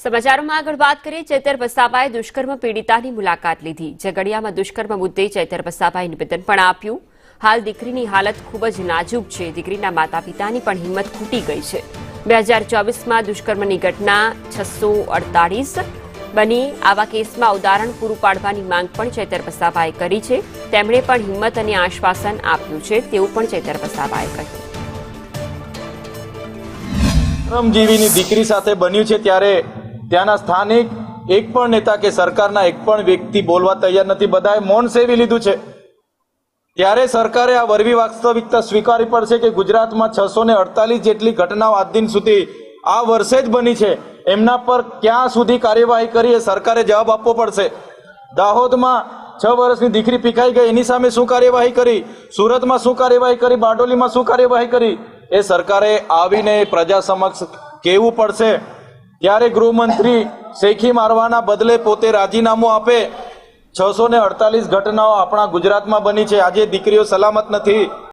સમાચારોમાં આગળ વાત કરીએ ચૈતર વસાવાએ દુષ્કર્મ પીડિતાની મુલાકાત લીધી। ઝઘડિયામાં દુષ્કર્મ મુદ્દે ચૈતર વસાવાએ નિવેદન પણ આપ્યું। હાલ દીકરીની હાલત ખૂબ જ નાજુક છે। દીકરીના માતા પિતાની પણ હિંમત ખૂટી ગઈ છે। 2024માં દુષ્કર્મની ઘટના 648 બની। આવા કેસમાં ઉદાહરણ પૂરું પાડવાની માંગ પણ ચૈતર વસાવાએ કરી છે। તેમણે પણ હિંમત અને આશ્વાસન આપ્યું છે તેવું પણ ચૈતર વસાવાએ કહ્યું। શ્રમજીવીની દીકરી સાથે બન્યું છે ત્યારે ત્યાંના સ્થાનિક એક પણ નેતા કે સરકારના એક પણ વ્યક્તિ બોલવા તૈયાર નથી। બધાએ મૌન સેવી લીધું છે। ત્યારે સરકારે આ વરવી વાસ્તવિકતા સ્વીકારવી પડશે કે ગુજરાતમાં 648 જેટલી ઘટનાઓ આજ દિન સુધી આ વર્ષે જ બની છે। એમના પર ક્યાં સુધી કાર્યવાહી કરી એ સરકારે જવાબ આપવો પડશે। દાહોદમાં 6 વર્ષની દીકરી પીખાઈ ગઈ, એની સામે શું કાર્યવાહી કરી? સુરતમાં શું કાર્યવાહી કરી? બારડોલીમાં શું કાર્યવાહી કરી? એ સરકારે આવીને પ્રજા સમક્ષ કહેવું પડશે। ત્યારે ગૃહમંત્રી શેખી મારવાના બદલે પોતે રાજીનામું આપે। 648 ઘટનાઓ આપણા ગુજરાતમાં બની છે। આજે દીકરીઓ સલામત નથી।